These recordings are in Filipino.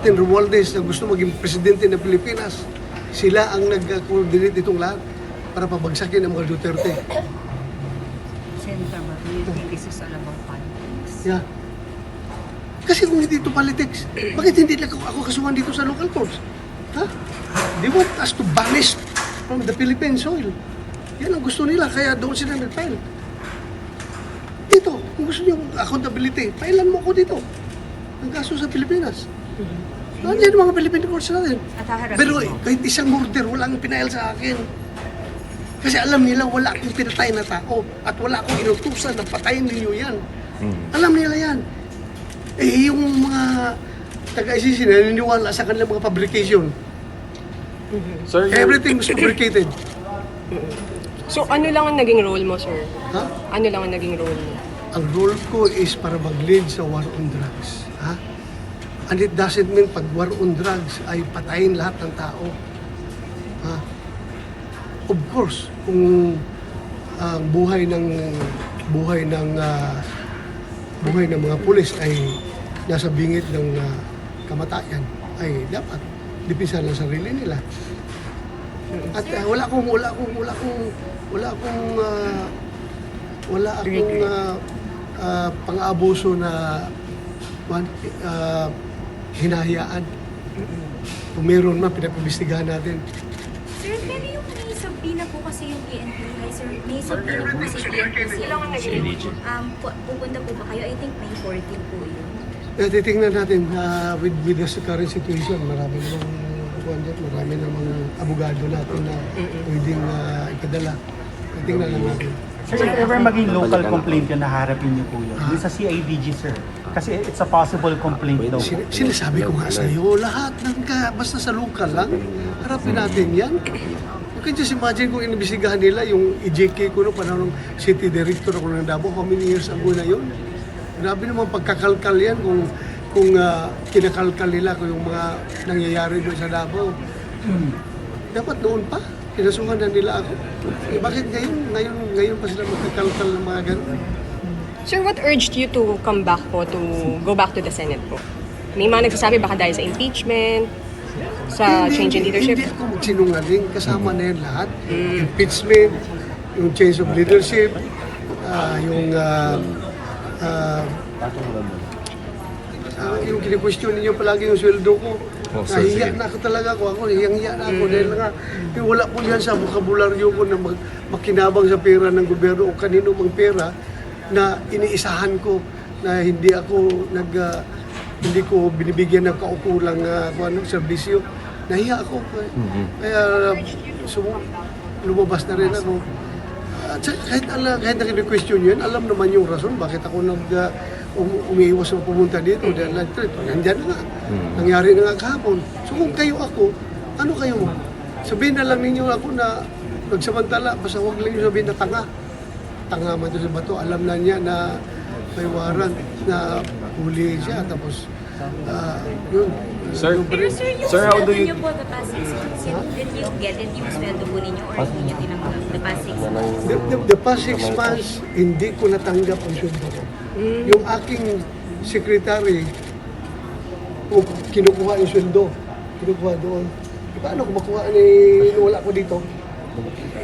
Martin Romualdez na gusto maging presidente ng Pilipinas. Sila ang nag-coordinate itong lahat para pabagsakin ang mga Duterte. Senator, but do you think this is all about politics? Yeah. Kasi kung hindi ito politics, bakit hindi lang ako kasuhan dito sa local courts? Ha? They want us to banish from the Philippine soil. Yan ang gusto nila, kaya doon sila nag-file. Dito, kung gusto niyo accountability, filean mo ako dito. Ang kaso sa Pilipinas. Nandiyan yung mga Philippine courts natin. At haharapin Pero mo. kahit isang murder, walang pinail sa akin. Kasi alam nila wala akong pinatay na tao at wala akong inutusan na patayin ninyo yan. Alam nila yan. Eh, yung mga taga-ICC na naniniwala sa kanilang mga fabrication. Sir, Everything was fabricated. So ano lang ang naging role mo, sir? Ha? Ano lang ang naging role mo? Ang role ko is para mag-lead sa war on drugs. Ha? And it doesn't mean pag war on drugs ay patayin lahat ng tao. Ha? Of course, kung ang buhay ng mga pulis ay nasa bingit ng kamatayan, ay dapat depensahan ang sarili nila. At wala akong pang-abuso na hinahayaan. Kung meron man, pinapabistigahan natin. Sir, pero yung may subpoena po kasi yung PNP, hi sir, may subpoena po kasi PNP pupunta po ba kayo? I think May 14 po yun. Titingnan natin with the current situation, marami namang abogado natin na pwedeng ipadala. Titingnan lang natin. Sir, if ever maging local complaint yun, naharapin niyo po yun. Yung sa CIDG, sir. Kasi it's a possible complaint daw. Sinasabi ko nga sa iyo, lahat basta sa local lang, harapin natin yan. You can just imagine kung inibisigahan nila yung EJK ko noong panahon ng city director ako ng Davao, how many years ago na yun? Grabe naman pagkakalkal yan kung kinakalkal nila kung yung mga nangyayari doon sa Davao. Dapat noon pa, kinasuhan na nila ako. Eh, bakit ngayon pa sila magkakalkal ng mga ganun? Sir, what urged you to come back po, to go back to the Senate po? May mga nagsasabi baka dahil sa impeachment, sa change in leadership? Hindi ako magsinungaling, kasama na yan lahat. Impeachment, yung change of leadership, yung kini-question ninyo palagi yung sweldo ko. Nahiya na ako talaga ako hiyang-hiya na ako dahil nga wala po yan sa bokabularyo ko na makinabang sa pera ng gobyerno o kanino mang pera na iniisahan ko na hindi ko binibigyan ng kaukulang serbisyo. Nahiya ako. Kaya lumabas na rin ako. Kahit nag-question yun, alam naman yung rason bakit ako umiiwas na pumunta dito dahil nandyan na nga. Nangyari na nga kahapon. So kung kayo ako, ano kayo? Sabihin na lang ninyo ako na nagsamantala, basta huwag lang nyo sabihin na tanga. Tanga man doon sa bato. Alam na niya na may warrant na huli siya. Tapos, yun. Sir, Pero sir, yung Sir, how do sweldo you- niyo po the past 6 months, did you get it yung sweldo po ninyo or hindi niyo tinanggap the past 6 months? The past 6 months, hindi ko natanggap ang sweldo ko. Yung aking secretary, kinukuha yung sweldo. Kinukuha doon. Paano ko makuha wala ko dito?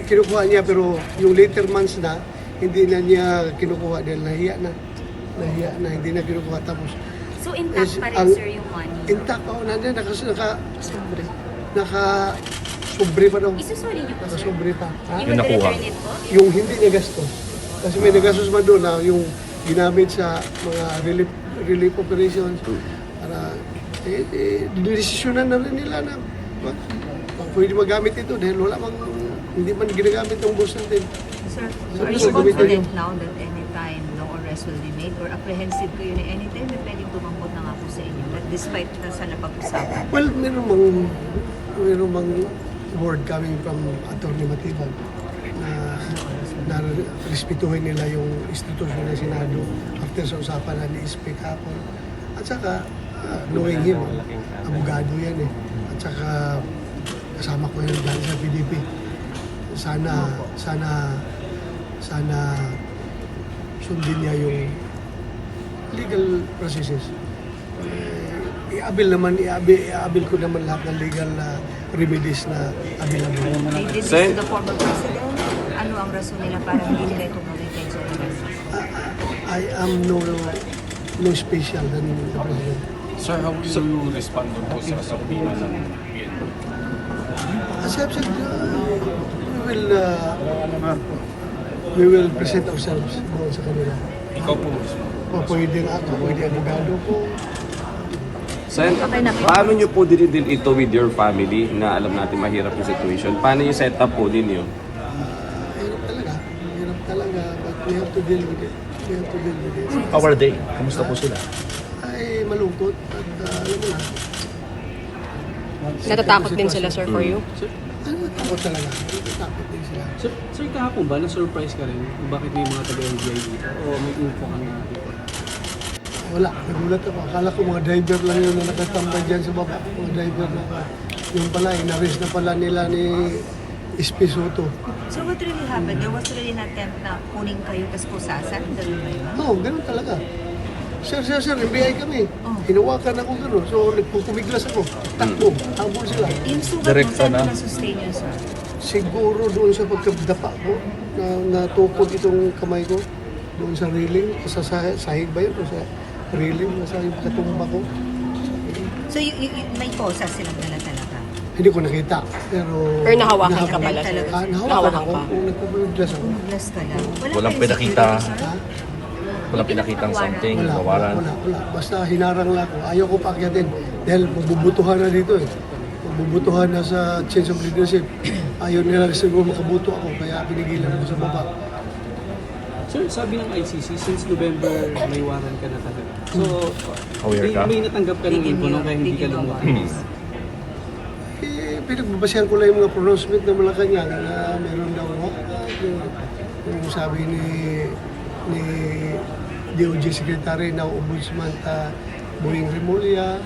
Kinukuha niya pero yung later months na, hindi na niya kinukuha dahil nahiya na, hindi na kinukuha. Tapos, So intact pa rin ang- sir yung money? intact ako, nandiyan, naka-sobre pa daw. Isusuli niyo po sir? Naka-sobre pa. Ha? You will nakuha. return it po? Yung hindi nagastos. Kasi may nagastos man doon na yung ginamit sa mga relief operations para desisyonan na rin nila na pwede magamit ito dahil wala mang hindi man ginagamit ng boss natin. Sir, So, are you so, gamitin confident yun. now that anytime no arrest will be made or apprehensive kayo na anytime na pwedeng tumampot na nga po sa inyo that despite na sa napag-usapan? Well, meron mang word coming from Atty. Matibag na respetuhin nila yung institusyon ng Senado after sa usapan na ni-speak hapon. At saka, knowing him, abogado yan eh. At saka, kasama ko yun dahil sa PDP. Sana sundin niya yung legal processes. i-abil ko naman lahat ng legal na remedies na available. They did this Sen- to the former president. Ano ang rason nila para hindi nila ito gawin kay General? I am no special than the president. Sir, how will you respond doon po sa subpoena ng PNP? As I've said, we will present ourselves doon sa kanila. Ikaw po mismo. O pwede ako, pwede abogado ko. Sen, paano nyo po dinidil ito with your family na alam natin mahirap yung situation? Paano yung setup po ninyo? Hirap talaga, but we have to deal with it. We have to deal with it. How are they? Kumusta po sila? Ay malungkot at alam mo na. Natatakot din sila, sir, for you? Natatakot talaga. Natatakot din sila. Sir, kahapon ba, na-surprise ka rin kung bakit may mga taga-NBI dito? O may info ka na dito? Wala, nagulat ako. Akala ko mga driver lang yun na nakatambay dyan sa baba. Mga driver na yung pala, inaris na pala nila ni Espisoto. So what really happened? There was really an attempt na kunin kayo kasi pusasan? Ganun ba yun? Oo, ganun talaga. Sir, NBI kami. Oh. Hinawakan ako gano'n. So, nagpupumiglas ako. Takbo, habol sila. Yung sugat mo, Direct saan na. mo na-sustain yun, sir? Siguro doon sa pagkadapa ko, na natukod itong kamay ko, doon sa railing, sa sahig ba yun? O sa railing, nasa yung katumba ko. So may posa silang dala talaga? Hindi ko nakita, pero... Or nahawakan ka pala, sir? Talaga. Nahawakan Nahawakan ako, ka. kung nagpupumiglas ako. Glass ka lang. Walang kayong pinakita. security, sir? Ha? Walang pinakitang something, Wala. kawaran. Basta hinarang lang ako. Ayaw ko paakyatin dahil mabubutuhan na dito eh. Mabubutuhan na sa change of leadership. Ayaw nila siguro makabuto ako, kaya pinigilan ako sa baba. Sir, sabi ng ICC, since November, may warrant ka na talaga. So, Aware ka? may natanggap ka ng info nung kaya hindi ka lumabas. Pinagbabasihan ko lang yung mga pronouncement ng Malacanang na meron daw yung sabi ni DOJ Secretary na Ombudsman Boying Remulla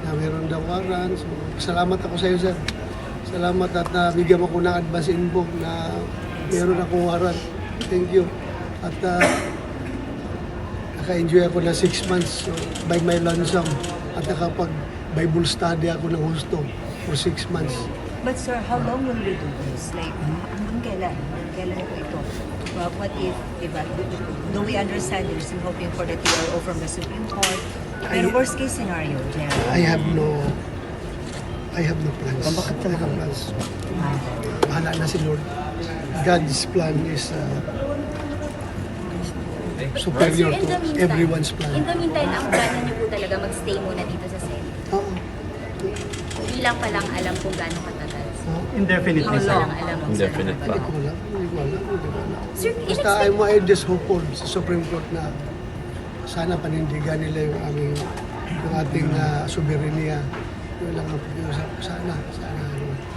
na meron daw warrant. So, salamat ako sa iyo, sir. Salamat at nabigyan mo ko ng advance info na meron akong warrant. Thank you. At naka-enjoy ako na 6 months by my lonesome at nakapag-Bible study ako ng husto for 6 months. But sir, how long will we do this? Like, hanggang kailan? Kailan po ito? What if, diba, do we understand you're still hoping for the TRO from the Supreme Court? Pero worst case scenario, General. I have no plans. I have no plans. Bahala na si Lord. God's plan is superior to everyone's plan. In the meantime, ang plano niyo po talaga mag-stay muna dito sa Senate. Oo. Hindi lang palang alam kung gaano katagal. Indefinite Hindi na sir. lang alam kung Indefinite saan. pa. Hindi ko alam. Sir, Basta I just hope for sa Supreme Court na sana panindigan nila yung ating soberenya. Yun lang ang pag-iusap. Sana.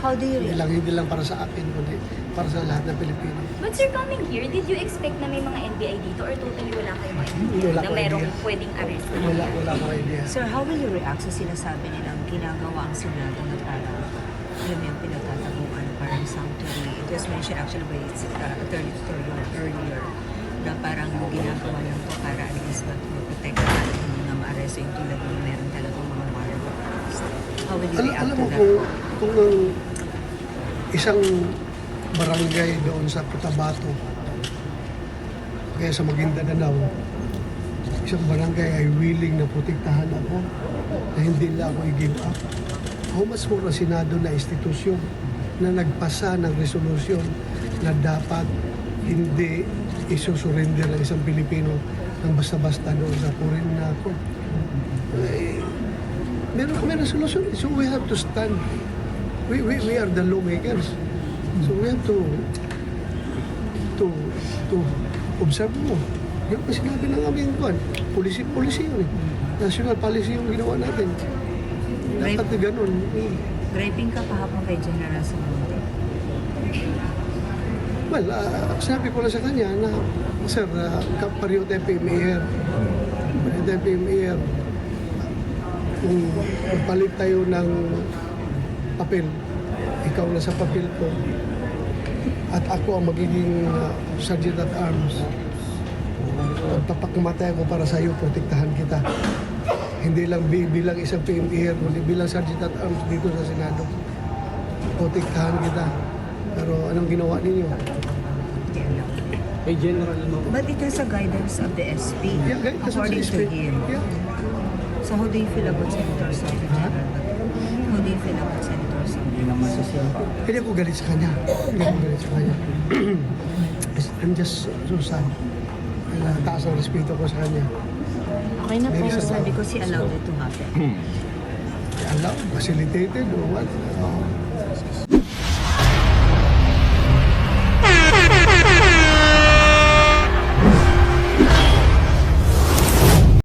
How do you Hindi lang para sa akin, kundi para sa lahat ng Pilipino. But sir, coming here, did you expect na may mga NBI dito or totally wala kayong mga NBI Wala na ko merong idea. pwedeng arrest? Wala akong idea. Sir, how will you react sa sinasabi nilang ginagawa ang Senado na parang, alam mo yung pinagtataguan, parang sanctuary? It was mentioned actually by Attorney Torrio earlier na parang ginagawa lang to para at least mag-protect natin hindi nga ma-arrest yung tulad ng meron talagang mga warrant of arrest. How will you react Alam to mo that? kung ang isang barangay doon sa Cotabato, kaya sa Maguindanao, isang barangay ay willing na protektahan ako, na hindi nila ako i-give up. How much more ang Senado na institusyon na nagpasa ng resolusyon na dapat hindi isusurrender ang isang Pilipino ng basta-basta doon sa foreign na court. Meron kami resolution, so we have to stand. We are the lawmakers. So we have to observe mo. Yung sinabi ng aming kwan, policy yun eh. National policy yung ginawa natin. Dapat na ganun. Griping ka kahapon kay General Sumunte. Well, sabi ko lang sa kanya na, sir, pareho tayo PMAR. Pareho tayo PMAR. Kung magpalit tayo ng papel, ikaw na sa papel ko, at ako ang magiging sergeant at arms. Pagpapakamatay ako para sa iyo, protektahan kita. Hindi lang bilang isang PNP here, kundi bilang Sergeant at Arms dito sa Senado. Protektahan kita. Pero anong ginawa ninyo? Hindi alam. Kay General mo. But it has a guidance of the SP, Yeah, that's what according it is. to him. Yeah. So how do you feel about Senator Saldi, General? How do you feel about Senator Saldi? Hindi ako galit sa kanya. Hindi ako galit sa kanya. I'm just so sad. Taas ang respeto ko sa kanya. Okay na po. Very sad. Sabi ko si allowed it to happen. Alam, facilitated or what?